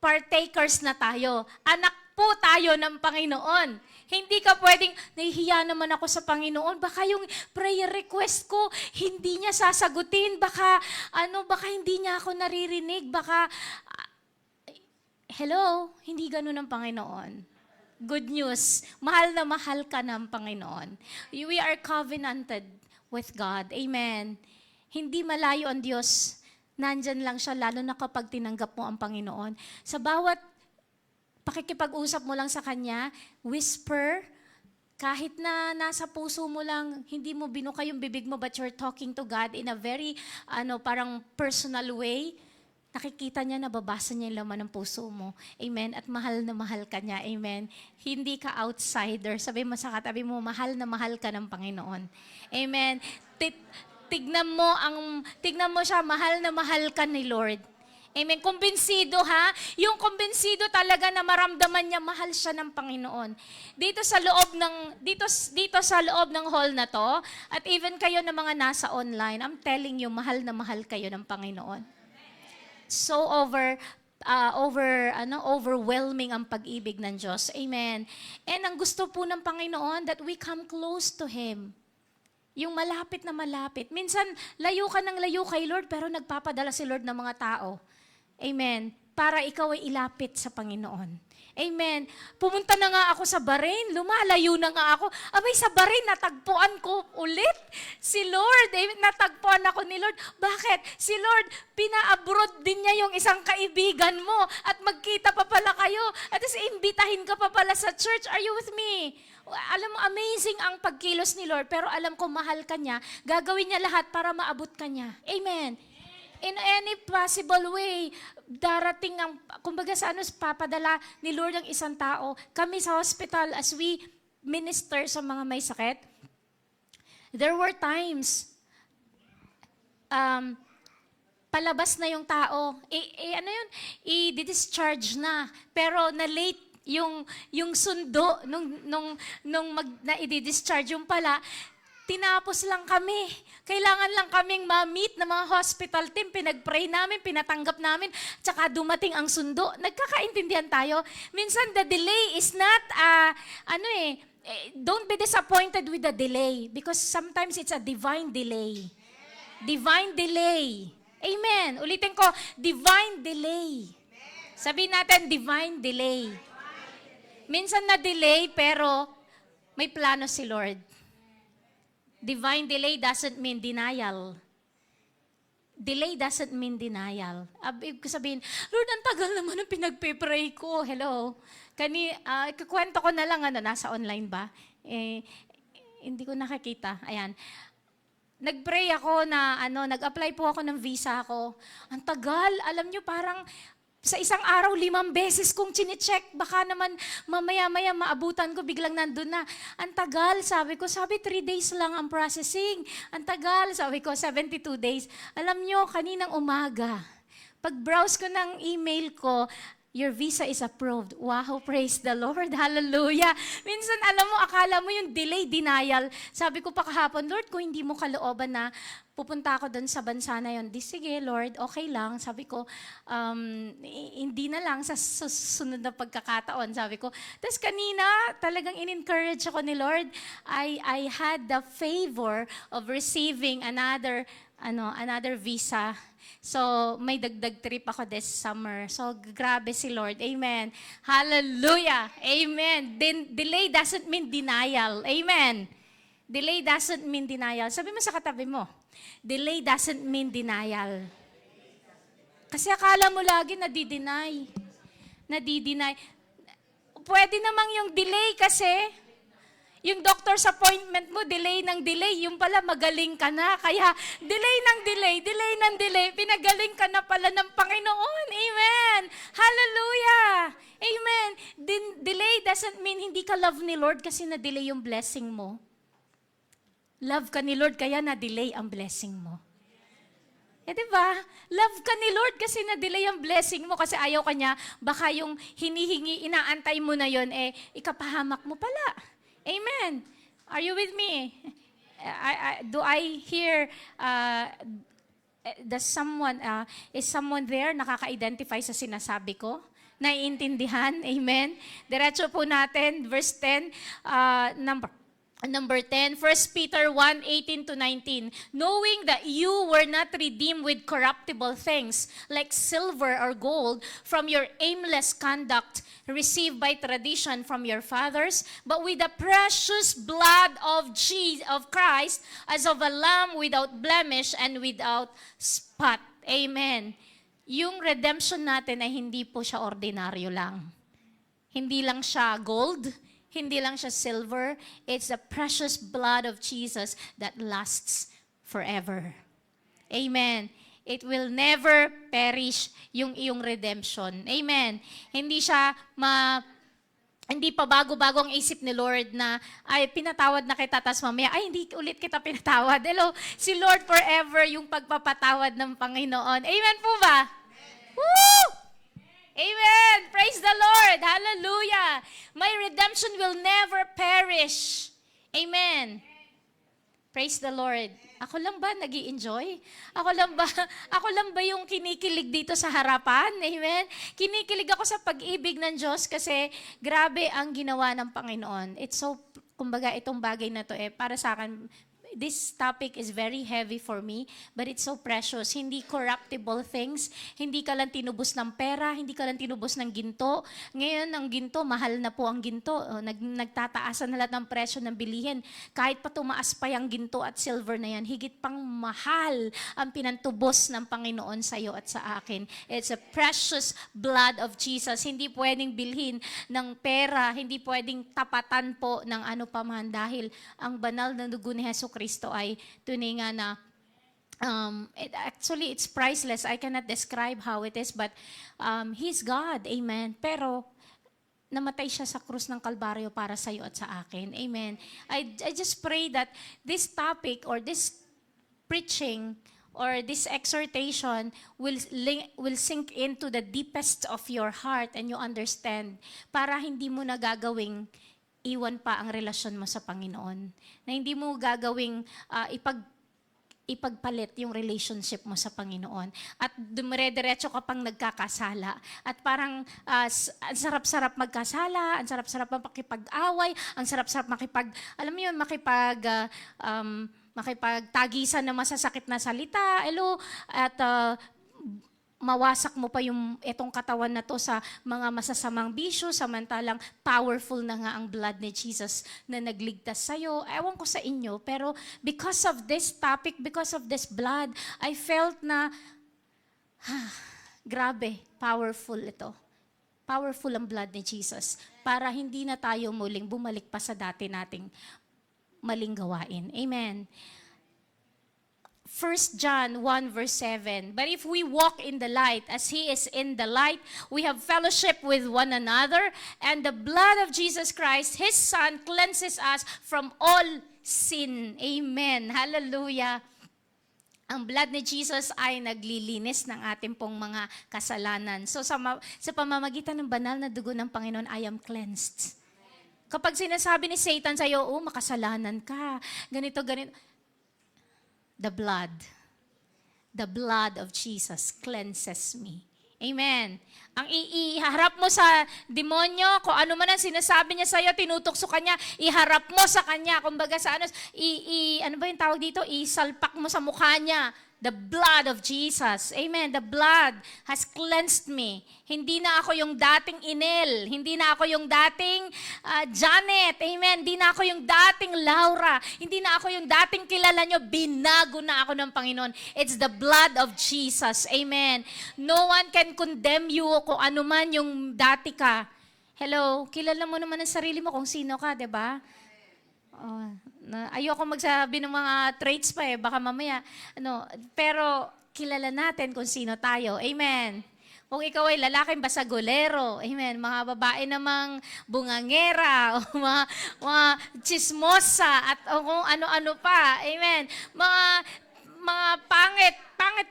Partakers na tayo. Anak po tayo ng Panginoon. Hindi ka pwedeng, nahihiya naman ako sa Panginoon. Baka yung prayer request ko, hindi niya sasagutin. Baka hindi niya ako naririnig. Hello? Hindi ganun ang Panginoon. Good news. Mahal na mahal ka ng Panginoon. We are covenanted with God. Amen. Hindi malayo ang Diyos. Nandyan lang siya, lalo na kapag tinanggap mo ang Panginoon. Sa bawat pakikipag-usap mo lang sa Kanya, whisper, kahit na nasa puso mo lang, hindi mo binuka yung bibig mo, but you're talking to God in a very, parang personal way, nakikita niya, nababasa niya yung laman ng puso mo. Amen. At mahal na mahal ka niya. Amen. Hindi ka outsider. Sabi mo sa katabi mo, mahal na mahal ka ng Panginoon. Amen. Tignan mo siya, mahal na mahal ka ni Lord. Amen. Kumbinsido ha? Yung kumbinsido talaga na maramdaman niya mahal siya ng Panginoon. Dito sa loob ng hall na to, at even kayo na mga nasa online, I'm telling you, mahal na mahal kayo ng Panginoon. So overwhelming ang pag-ibig ng Diyos. Amen. And ang gusto po ng Panginoon that we come close to Him. Yung malapit na malapit. Minsan, layo ka ng layo kay Lord, pero nagpapadala si Lord ng mga tao. Amen. Para ikaw ay ilapit sa Panginoon. Amen. Pumunta na nga ako sa Bahrain, lumalayo na nga ako. Abay, sa Bahrain, natagpuan ko ulit si Lord. Amen. Natagpuan ako ni Lord. Bakit? Si Lord, pina-abroad din niya yung isang kaibigan mo at magkita pa pala kayo. At imbitahin ka pa pala sa church. Are you with me? Alam mo, amazing ang pagkilos ni Lord, pero alam ko mahal ka niya. Gagawin niya lahat para maabot ka niya. Amen. In any possible way, darating ang, kumbaga sa papadala ni Lord ang isang tao. Kami sa hospital, as we minister sa mga may sakit, there were times, palabas na yung tao, i-discharge na, pero na-late yung sundo nung na-i-discharge yung pala, tinapos lang kami. Kailangan lang kaming ma-meet ng mga hospital team. Pinag-pray namin, pinatanggap namin, tsaka dumating ang sundo. Nagkakaintindihan tayo. Minsan, the delay is not, don't be disappointed with the delay because sometimes it's a divine delay. Divine delay. Amen. Ulitin ko, divine delay. Sabihin natin, divine delay. Minsan na-delay, pero may plano si Lord. Divine delay doesn't mean denial. Delay doesn't mean denial. Ibig sabihin, Lord, ang tagal naman ang pinagpe-pray ko. Hello. Kukwento ko na lang, nasa online ba? Hindi ko nakakita. Ayan. Nag-pray ako na, nag-apply po ako ng visa ko. Ang tagal. Alam nyo, parang sa isang araw, 5 beses kong chine-check. Baka naman mamaya-maya maabutan ko, biglang nandun na. Ang tagal, sabi 3 days lang ang processing. Ang tagal, sabi ko, 72 days. Alam nyo, kaninang umaga, pag-browse ko ng email ko, your visa is approved. Wow, praise the Lord. Hallelujah. Minsan, alam mo, akala mo yung delay, denial. Sabi ko pa kahapon, Lord, kung hindi mo kalooban na pupunta ako doon sa bansa na yun, sige, Lord, okay lang. Sabi ko, hindi na lang sa susunod na pagkakataon. Sabi ko, tapos kanina, talagang in-encourage ako ni Lord. I had the favor of receiving another visa. So, may dagdag trip ako this summer. So, grabe si Lord. Amen. Hallelujah. Amen. Delay doesn't mean denial. Amen. Delay doesn't mean denial. Sabi mo sa katabi mo, delay doesn't mean denial. Kasi akala mo lagi nadi-deny. Pwede namang yung delay kasi, yung doctor's appointment mo, delay ng delay, yung pala magaling ka na. Kaya delay ng delay, pinagaling ka na pala ng Panginoon. Amen. Hallelujah. Amen. Delay doesn't mean hindi ka love ni Lord kasi na-delay yung blessing mo. Love ka ni Lord kaya na-delay ang blessing mo. Diba? Love ka ni Lord kasi na-delay ang blessing mo kasi ayaw ka niya, baka yung hinihingi, inaantay mo na yon, ikapahamak mo pala. Amen. Are you with me? Do I hear, is someone there nakaka-identify sa sinasabi ko? Naiintindihan? Amen. Diretso po natin, verse 10, Number 10, 1 Peter 1:18-19. Knowing that you were not redeemed with corruptible things like silver or gold from your aimless conduct received by tradition from your fathers, but with the precious blood of Christ as of a lamb without blemish and without spot. Amen. Yung redemption natin ay hindi po siya ordinaryo lang. Hindi lang siya gold, hindi lang siya silver, it's the precious blood of Jesus that lasts forever. Amen. It will never perish yung iyong redemption. Amen. Hindi pa bago-bago ang isip ni Lord na, ay, pinatawad na kita, tas mamaya, ay, hindi ulit kita pinatawad. Hello, si Lord forever yung pagpapatawad ng Panginoon. Amen po ba? Woo! Amen! Praise the Lord! Hallelujah! My redemption will never perish. Amen! Praise the Lord. Ako lang ba nag-i-enjoy? Ako lang ba yung kinikilig dito sa harapan? Amen? Kinikilig ako sa pag-ibig ng Diyos kasi grabe ang ginawa ng Panginoon. It's so, kumbaga itong bagay na to para sa akin, this topic is very heavy for me, but it's so precious. Hindi corruptible things. Hindi ka lang tinubos ng pera, hindi ka lang tinubos ng ginto. Ngayon, ang ginto, mahal na po ang ginto. Nagtataasan na lahat ng presyo ng bilihin. Kahit pa tumaas pa yung ginto at silver na yan, higit pang mahal ang pinantubos ng Panginoon sa iyo at sa akin. It's a precious blood of Jesus. Hindi pwedeng bilhin ng pera, hindi pwedeng tapatan po ng ano pa man dahil ang banal na dugo ni Jesu Kristo ay tunay nga na actually it's priceless. I cannot describe how it is, but He's God. Amen. Pero namatay siya sa krus ng Kalbaryo para sa iyo at sa akin. Amen. I just pray that this topic or this preaching or this exhortation will sink into the deepest of your heart and you understand para hindi mo na gagawing iwan pa ang relasyon mo sa Panginoon. Na hindi mo gagawing ipagpalit yung relationship mo sa Panginoon. At dumire-diretso ka pang nagkakasala. At parang ang sarap-sarap magkasala, ang sarap-sarap makipag-away, ang sarap-sarap alam mo yun, makipagtagisan ng masasakit na salita, at mawasak mo pa yung etong katawan na to sa mga masasamang bisyo, samantalang powerful na nga ang blood ni Jesus na nagligtas sa'yo. Ewan ko sa inyo, pero because of this topic, because of this blood, I felt na, grabe, powerful ito. Powerful ang blood ni Jesus para hindi na tayo muling bumalik pa sa dati nating maling gawain. Amen. 1 John 1 verse 7, but if we walk in the light as He is in the light, we have fellowship with one another, and the blood of Jesus Christ, His Son, cleanses us from all sin. Amen. Hallelujah. Ang blood ni Jesus ay naglilinis ng ating pong mga kasalanan. So sa pamamagitan ng banal na dugo ng Panginoon, I am cleansed. Kapag sinasabi ni Satan sa iyo, makasalanan ka, ganito, the blood of Jesus cleanses me. Amen. Ang iharap mo sa demonyo, kung ano man ang sinasabi niya sa iyo, tinutokso ka niya, iharap mo sa kanya. Kumbaga sa ano ba yung tawag dito? Isalpak mo sa mukha niya. The blood of Jesus. Amen. The blood has cleansed me. Hindi na ako yung dating Inel. Hindi na ako yung dating Janet. Amen. Hindi na ako yung dating Laura. Hindi na ako yung dating kilala nyo. Binago na ako ng Panginoon. It's the blood of Jesus. Amen. No one can condemn you kung ano man yung dati ka. Hello, kilala mo naman ang sarili mo kung sino ka, di ba? Ayoko magsabi ng mga traits pa baka mamaya. Pero kilala natin kung sino tayo. Amen. Kung ikaw ay lalaking basagolero, amen, mga babae namang bungangera, o mga chismosa, at kung ano-ano pa, amen, mga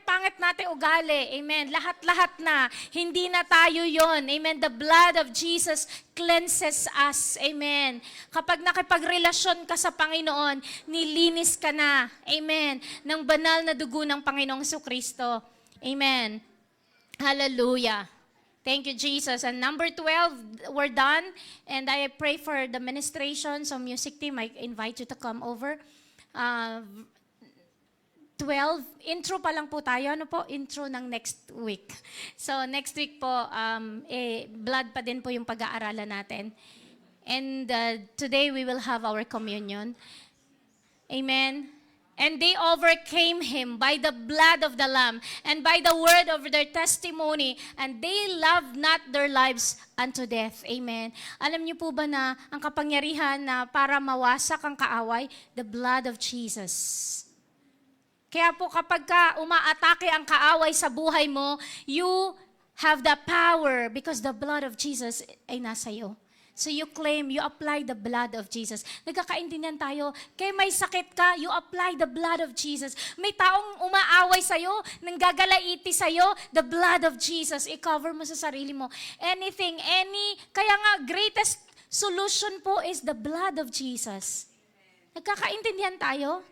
pangit natin ugali. Amen. Lahat-lahat na. Hindi na tayo yon. Amen. The blood of Jesus cleanses us. Amen. Kapag nakipagrelasyon ka sa Panginoon, nilinis ka na. Amen. Ng banal na dugo ng Panginoong Jesucristo. Amen. Hallelujah. Thank you, Jesus. And number 12, we're done. And I pray for the ministration. So music team, I invite you to come over. 12, intro pa lang po tayo. Intro ng next week. So next week po, blood pa din po yung pag-aaralan natin. And today we will have our communion. Amen. And they overcame him by the blood of the Lamb and by the word of their testimony, and they loved not their lives unto death. Amen. Alam niyo po ba na ang kapangyarihan na para mawasak ang kaaway, the blood of Jesus. Kaya po kapag umaatake ang kaaway sa buhay mo, you have the power because the blood of Jesus ay nasa iyo. So you claim, you apply the blood of Jesus. Nagkakaintindihan tayo, kaya may sakit ka, you apply the blood of Jesus. May taong umaaway sa'yo, nanggagalaiti sa'yo, the blood of Jesus. I-cover mo sa sarili mo. Anything, kaya nga greatest solution po is the blood of Jesus. Nagkakaintindihan tayo?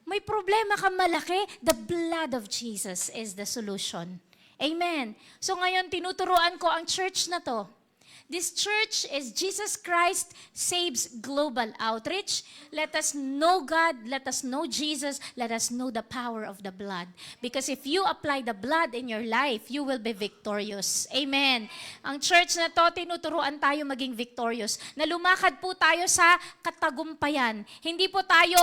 May problema ka malaki, the blood of Jesus is the solution. Amen. So ngayon, tinuturuan ko ang church na to. This church is Jesus Christ Saves Global Outreach. Let us know God, let us know Jesus, let us know the power of the blood. Because if you apply the blood in your life, you will be victorious. Amen. Ang church na to, tinuturuan tayo maging victorious. Na lumakad po tayo sa katagumpayan. Hindi po tayo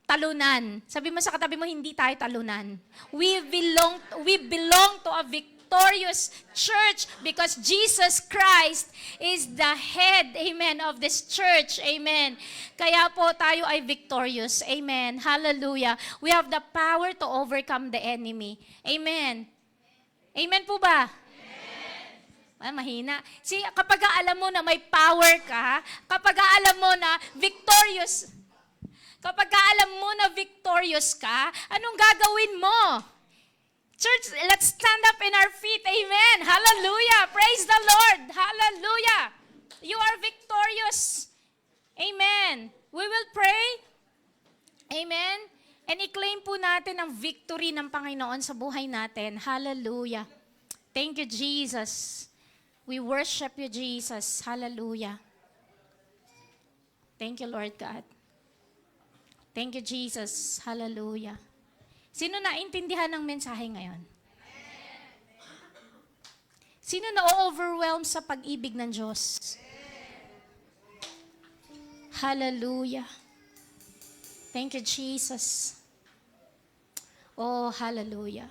talunan. Sabi mo sa katabi mo, hindi tayo talunan. We belong to a victorious church because Jesus Christ is the head, amen, of this church, amen. Kaya po tayo ay victorious, amen. Hallelujah. We have the power to overcome the enemy, amen. Amen po ba? Mahina. See, kapag alam mo na may power ka, kapag alam mo na victorious, ka, anong gagawin mo? Church, let's stand up in our feet. Amen. Hallelujah. Praise the Lord. Hallelujah. You are victorious. Amen. We will pray. Amen. And i-claim po natin ang victory ng Panginoon sa buhay natin. Hallelujah. Thank you, Jesus. We worship you, Jesus. Hallelujah. Thank you, Lord God. Thank you, Jesus. Hallelujah. Sino naintindihan ng mensahe ngayon? Sino na-overwhelm sa pag-ibig ng Diyos? Hallelujah. Thank you, Jesus. Oh, hallelujah.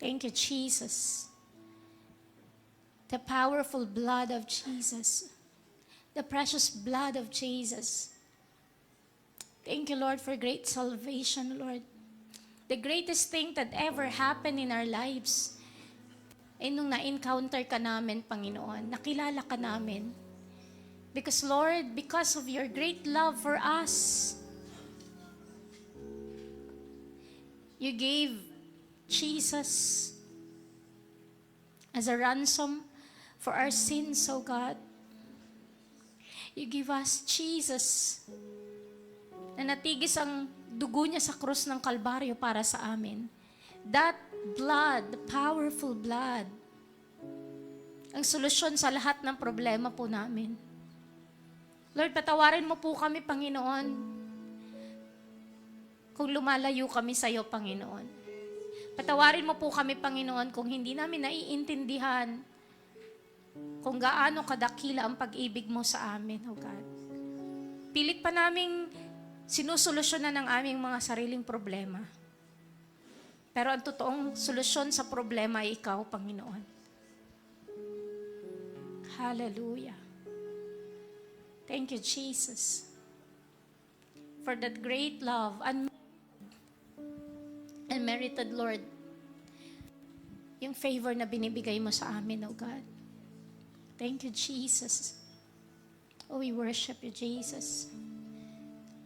Thank you, Jesus. The powerful blood of Jesus. The precious blood of Jesus. Thank you, Lord, for great salvation, Lord. The greatest thing that ever happened in our lives ay nung na-encounter ka namin, Panginoon. Nakilala ka namin. Because, Lord, because of your great love for us, you gave Jesus as a ransom for our sins, oh God. You give us Jesus na natigis ang dugo niya sa krus ng Kalbaryo para sa amin. That blood, the powerful blood, ang solusyon sa lahat ng problema po namin. Lord, patawarin mo po kami, Panginoon, kung lumalayo kami sa iyo, Panginoon. Patawarin mo po kami, Panginoon, kung hindi namin naiintindihan kung gaano kadakila ang pag-ibig mo sa amin, oh God. Pilit pa naming sinusolusyonan ang aming mga sariling problema. Pero ang totoong solusyon sa problema ay ikaw, Panginoon. Hallelujah. Thank you, Jesus, for that great love, unmerited, Lord, yung favor na binibigay mo sa amin, oh God. Thank you, Jesus. Oh, we worship you, Jesus.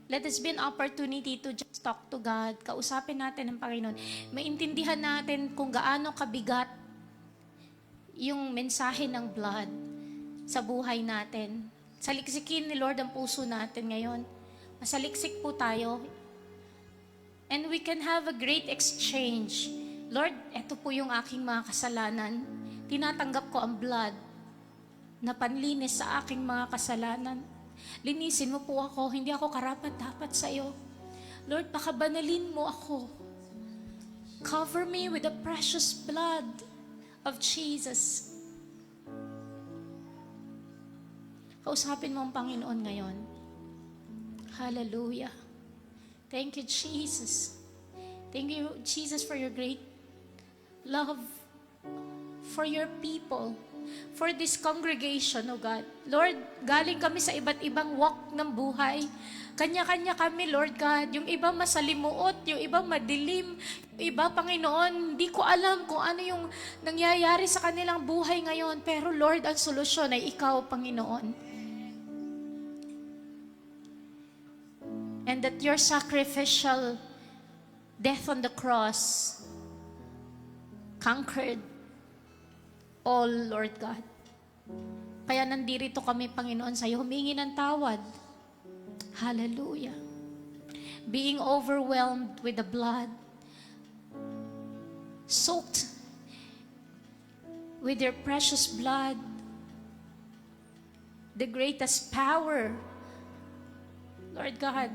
Let this be an opportunity to just talk to God. Kausapin natin ang Panginoon. Maintindihan natin kung gaano kabigat yung mensahe ng blood sa buhay natin. Saliksikin ni Lord ang puso natin ngayon. Masaliksik po tayo. And we can have a great exchange. Lord, eto po yung aking mga kasalanan. Tinatanggap ko ang blood na panlinis sa aking mga kasalanan. Linisin mo po ako, hindi ako karapat-dapat sa iyo. Lord, pakabanalin mo ako. Cover me with the precious blood of Jesus. Kausapin mo ang Panginoon ngayon. Hallelujah. Thank you, Jesus. Thank you, Jesus, for your great love for your people, for this congregation, O God. Lord, galing kami sa iba't ibang walk ng buhay. Kanya-kanya kami, Lord God. Yung iba masalimuot, yung iba madilim, yung iba, Panginoon, hindi ko alam kung ano yung nangyayari sa kanilang buhay ngayon. Pero Lord, ang solusyon ay Ikaw, Panginoon. And that your sacrificial death on the cross conquered all, Lord God. Kaya nandito kami, Panginoon, sa iyo, humingi ng tawad. Hallelujah. Being overwhelmed with the blood, soaked with your precious blood, the greatest power, Lord God,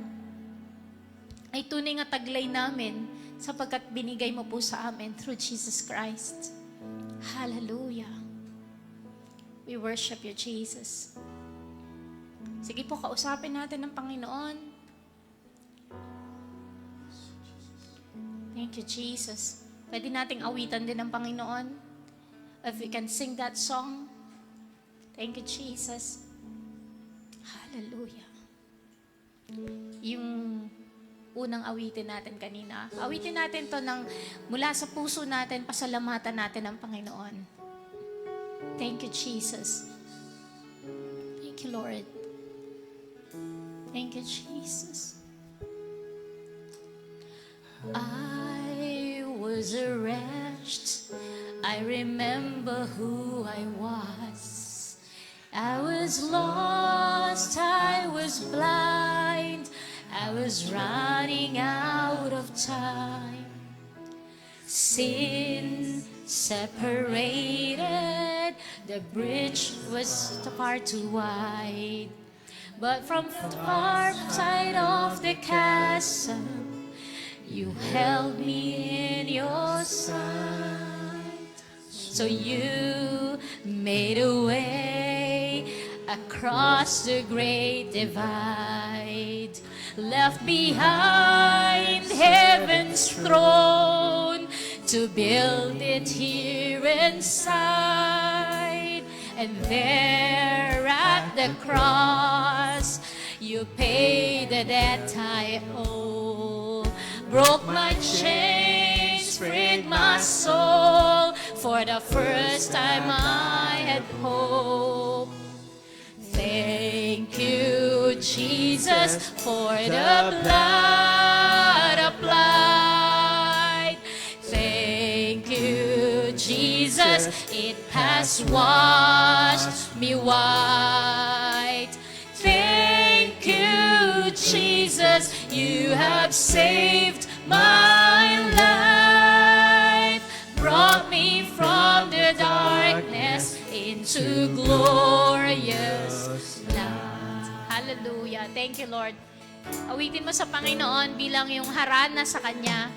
ay tunay nga taglay namin sapagkat binigay mo po sa amin through Jesus Christ. Hallelujah. We worship you, Jesus. Sige po, kausapin natin ng Panginoon. Thank you, Jesus. Pwede nating awitan din ng Panginoon. If we can sing that song. Thank you, Jesus. Hallelujah. Yung unang awitin natin kanina. Awitin natin to ng mula sa puso natin, pasalamatan natin ang Panginoon. Thank you, Jesus. Thank you, Lord. Thank you, Jesus. I was a wretch. I remember who I was. I was lost. I was blind. I was running out of time. Sin separated. The bridge was far too wide. But from the far side of the castle, you held me in your sight. So you made a way across the great divide, left behind heaven's throne to build it here inside. And there at the cross, you paid the debt I owe, broke my chains, freed my soul. For the first time I had hope. Thank you, Jesus, for the blood applied. Thank you, Jesus, it has washed me white. Thank you, Jesus, you have saved my life, brought me from the darkness into glorious light. Hallelujah. Thank you, Lord. Awitin mo sa Panginoon bilang yung harana sa Kanya.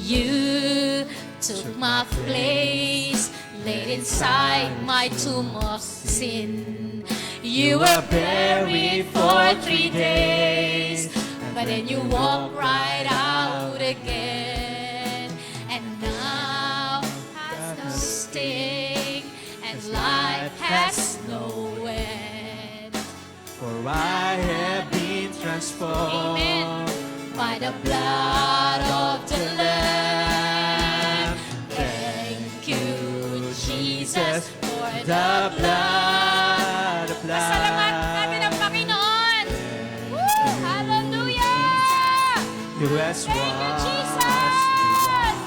You took my place, laid inside my tomb of sin. You were buried for 3 days, but then you walked right out again. And now has no sting, and life has no end. For I have been transformed. Amen. By the blood of the Lamb. Thank you, Jesus, for the blood of the Lamb. Pasalamatan natin ang Panginoon. Woo! Hallelujah! Who has Thank you, washed Jesus! me white.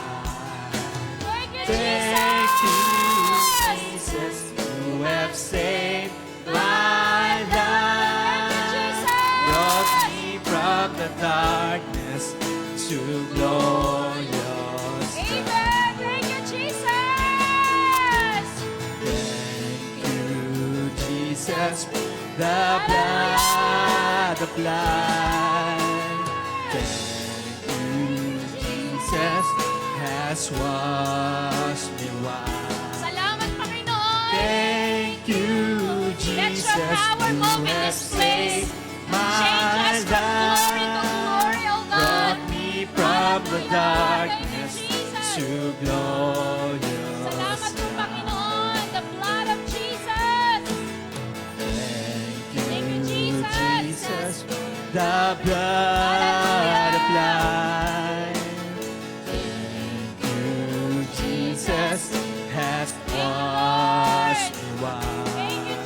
Thank you, Thank you, Jesus! Jesus, who have saved my life. Brought me from the darkness to glorious light. Amen! Thank you, Jesus! Thank you, Jesus, the blood applied. Thank you, Jesus, has washed me white. Salamat, Panginoon! Thank you, Let Jesus, your power who move in has this place. saved Change my us from glory to life. glory, O God. Brought me from the Hallelujah. darkness Thank you, Jesus. to glorious Salamat po, light. Panginoon, the blood applied. Thank you, Jesus has washed me white.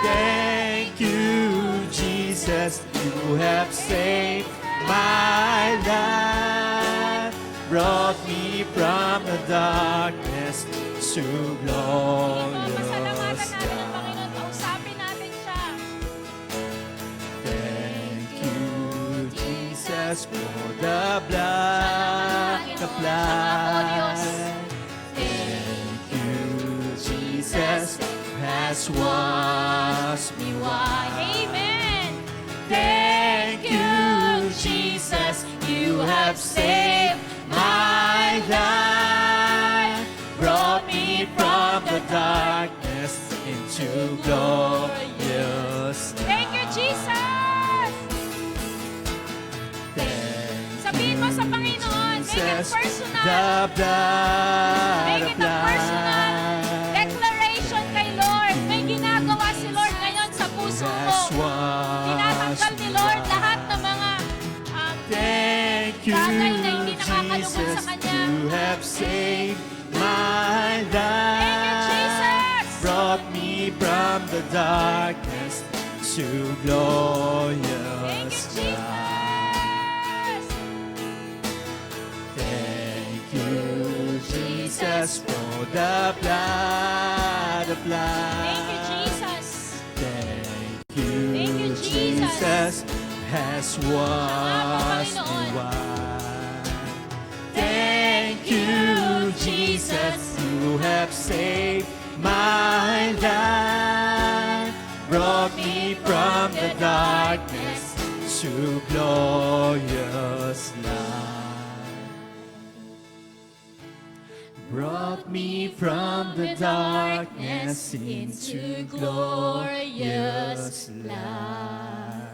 Thank you, Jesus, you have saved my life, brought me from the darkness to glorious Pasalamatan natin ang light. Panginoon. Kausapin natin siya. Thank you, Jesus, for the blood applied. Thank you, Jesus, has washed me white. Amen. Thank you, Jesus, you have saved my life, brought me from the darkness into glorious Thank you, light. Jesus. Sabihin mo sa Panginoon, make it personal. The blood Make it a personal applied declaration kay Lord. May ginagawa si Lord ngayon sa puso mo. has Tinatanggal washed ni me Lord white. lahat ng mga Thank you, bagay na hindi nakakalugod Jesus, sa Kanya. you have saved my Thank you, life, Jesus. brought me from the darkness to Thank glorious you, light. Jesus. Thank you, Jesus, for the blood applied. Thank you, Jesus. Thank you, Thank you, Jesus. Jesus, has washed me Panginoon. white. Thank you, Jesus, you have saved my life, brought me from the darkness to glorious light. Brought me from the darkness into glorious light.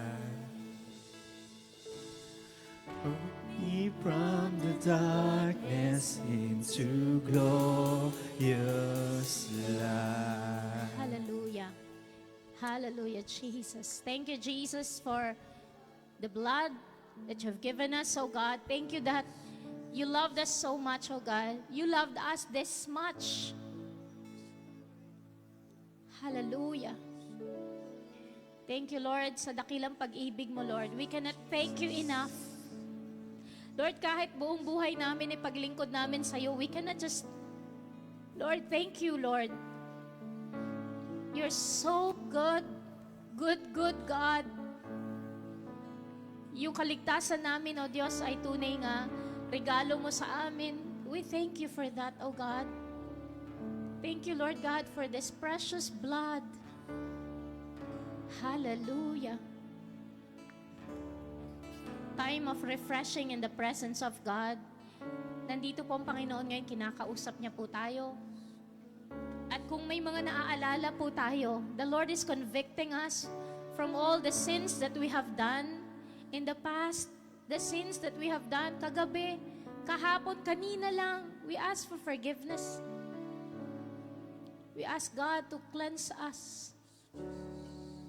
Brought me from the darkness into glorious light. Hallelujah. Hallelujah, Jesus. Thank you, Jesus, for the blood that you have given us, oh God. Thank you that you loved us so much, oh God. You loved us this much. Hallelujah. Thank you, Lord, sa dakilang pag-ibig mo, Lord. We cannot thank you enough. Lord, kahit buong buhay namin, ipaglingkod namin sa iyo, we cannot just, Lord, thank you, Lord. You're so good, good God. Yung kaligtasan namin, O Diyos, ay tunay nga regalo mo sa amin. We thank you for that, O God. Thank you, Lord God, for this precious blood. Hallelujah. Time of refreshing in the presence of God. Nandito po ang Panginoon ngayon, kinakausap niya po tayo. At kung may mga naaalala po tayo, the Lord is convicting us from all the sins that we have done in the past, the sins that we have done kagabi, kahapon, kanina lang. We ask for forgiveness. We ask God to cleanse us.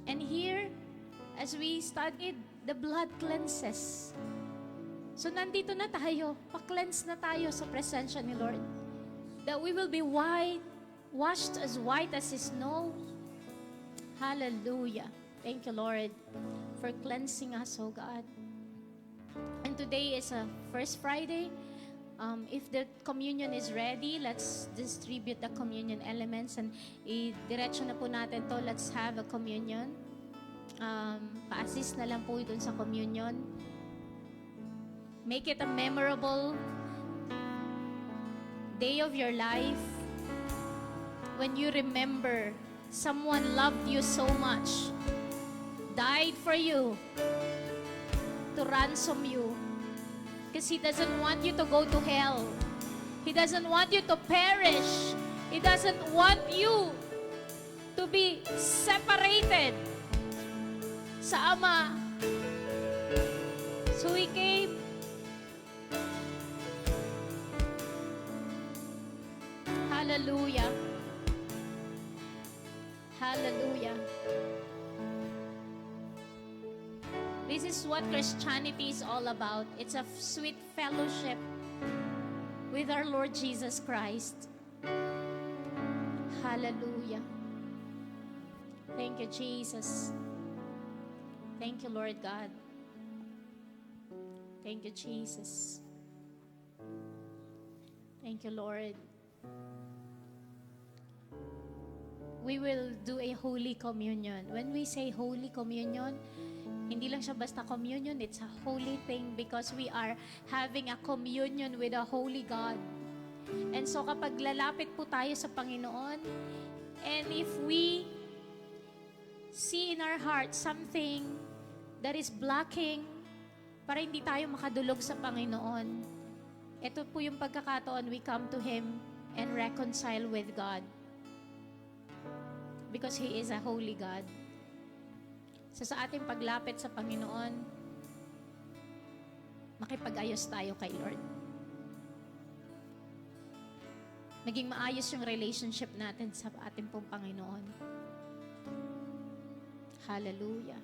And here, as we studied, the blood cleanses. So nandito na tayo, pa-cleanse na tayo sa presensya ni Lord. That we will be white, washed as white as snow. Hallelujah. Thank you, Lord, for cleansing us, oh God. And today is a First Friday. If the communion is ready, let's distribute the communion elements and i-diretso na po natin to. Let's have a communion. Pa-assist na lang po dun sa communion. Make it a memorable day of your life when you remember someone loved you so much, died for you, to ransom you. Because He doesn't want you to go to hell. He doesn't want you to perish. He doesn't want you to be separated sa Ama. So He came. Hallelujah. Hallelujah. This is what Christianity is all about. It's a sweet fellowship with our Lord Jesus Christ. Hallelujah. Thank you, Jesus. Thank you, Lord God. Thank you, Jesus. Thank you, Lord. We will do a Holy Communion. When we say Holy Communion, hindi lang siya basta communion, it's a holy thing because we are having a communion with a holy God. And so kapag lalapit po tayo sa Panginoon, and if we see in our heart something that is blocking para hindi tayo makadulog sa Panginoon, ito po yung pagkakataon we come to Him and reconcile with God. Because He is a holy God. So sa ating paglapit sa Panginoon, makipag-ayos tayo kay Lord. Maging maayos yung relationship natin sa ating pong Panginoon. Hallelujah.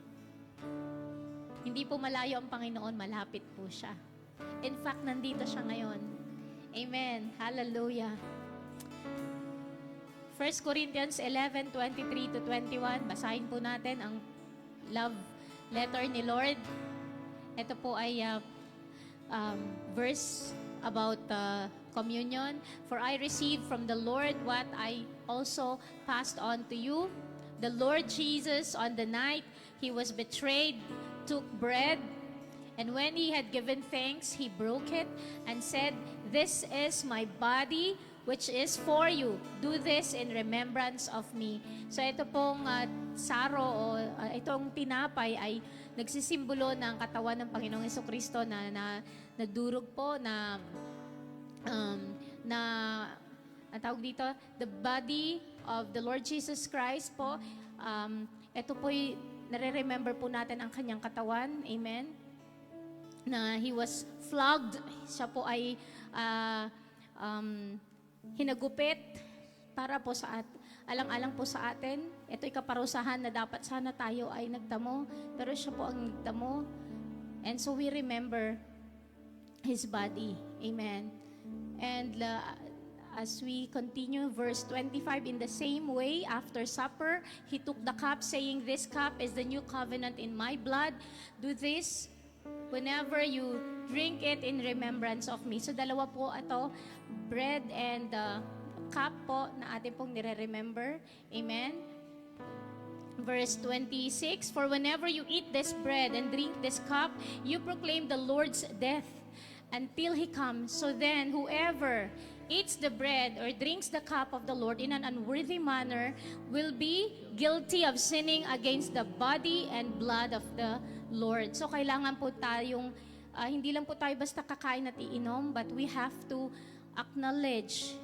Hindi po malayo ang Panginoon, malapit po siya. In fact, nandito siya ngayon. Amen. Hallelujah. 1 Corinthians 11:23 to 21. Basahin po natin ang love letter ni Lord. Ito po ay verse about communion. For I received from the Lord what I also passed on to you. The Lord Jesus, on the night He was betrayed, took bread, and when He had given thanks, He broke it and said, "This is my body, which is for you. Do this in remembrance of me." So ito pong saro o itong tinapay ay nagsisimbolo ng katawan ng Panginoong Jesucristo na nadurog po na ang tawag dito, the body of the Lord Jesus Christ po. Ito po'y nare-remember po natin ang kanyang katawan. Amen. Na He was flogged. Siya po ay hinagupit para po alang-alang po sa atin. Ito'y kaparusahan na dapat sana tayo ay nagtamo, pero siya po ang nagtamo. And so we remember His body. Amen. And as we continue, verse 25, in the same way, after supper, He took the cup, saying, "This cup is the new covenant in my blood. Do this whenever you drink it in remembrance of me." So dalawa po ito, bread and cup po na atin pong nire-remember. Amen. Verse 26, "For whenever you eat this bread and drink this cup, you proclaim the Lord's death until He comes. So then, whoever eats the bread or drinks the cup of the Lord in an unworthy manner will be guilty of sinning against the body and blood of the Lord." So kailangan po tayong, hindi lang po tayo basta kakain at iinom, but we have to acknowledge,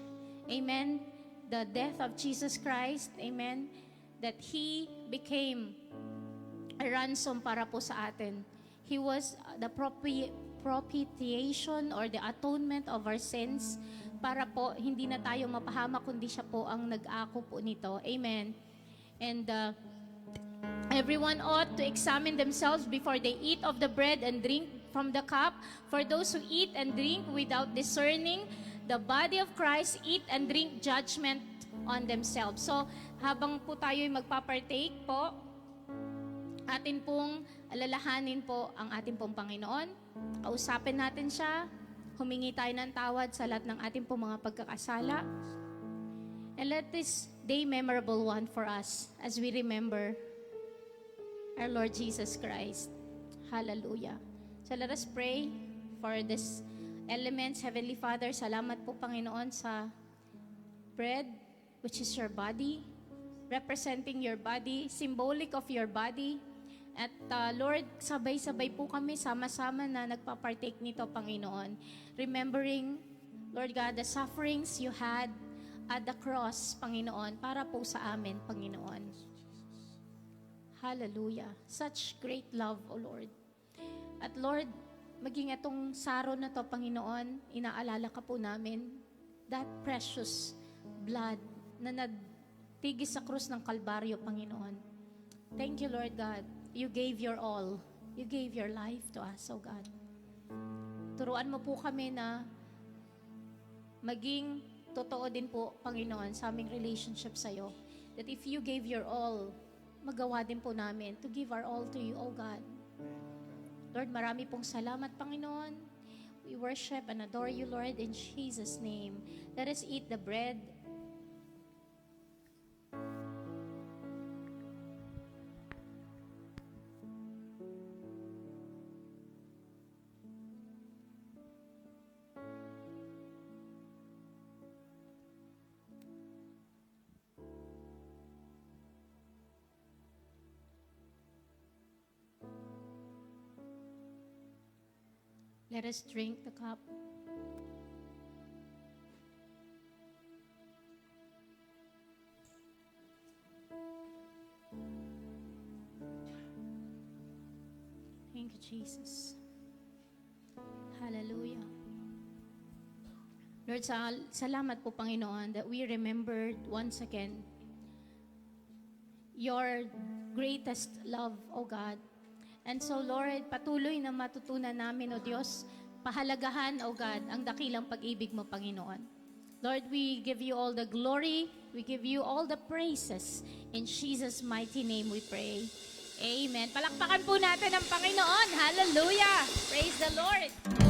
amen, the death of Jesus Christ, amen, that He became a ransom para po sa atin. He was the propitiation or the atonement of our sins, para po hindi na tayo mapahamak kundi siya po ang nag-ako po nito. Amen. And everyone ought to examine themselves before they eat of the bread and drink from the cup. For those who eat and drink without discerning the body of Christ eat and drink judgment on themselves. So habang po tayo magpapartake po, atin pong alalahanin po ang ating pong Panginoon. Kausapin natin siya. Humingi tayo ng tawad sa lahat ng ating pong mga pagkakasala. And let this day memorable one for us as we remember our Lord Jesus Christ. Hallelujah. So let us pray for this elements. Heavenly Father, salamat po Panginoon sa bread, which is your body, representing your body, symbolic of your body. At Lord, sabay-sabay po kami, sama-sama na nagpapartake nito, Panginoon. Remembering, Lord God, the sufferings you had at the cross, Panginoon, para po sa amin, Panginoon. Hallelujah. Such great love, O Lord. At Lord, maging itong saro na to, Panginoon, inaalala ka po namin, that precious blood na nagtigis sa krus ng Kalbaryo, Panginoon. Thank you, Lord God. You gave your all. You gave your life to us, O God. Turuan mo po kami na maging totoo din po, Panginoon, sa aming relationship sa'yo. That if you gave your all, magawa din po namin to give our all to you, O God. Lord, marami pong salamat, Panginoon. We worship and adore you, Lord, in Jesus' name. Let us eat the bread. Let us drink the cup. Thank you, Jesus. Hallelujah. Lord, salamat po, Panginoon, that we remembered once again your greatest love, O God. And so, Lord, patuloy na matutunan namin, O Diyos, pahalagahan, O God, ang dakilang pag-ibig mo, Panginoon. Lord, we give you all the glory. We give you all the praises. In Jesus' mighty name we pray. Amen. Palakpakan po natin ang Panginoon. Hallelujah. Praise the Lord.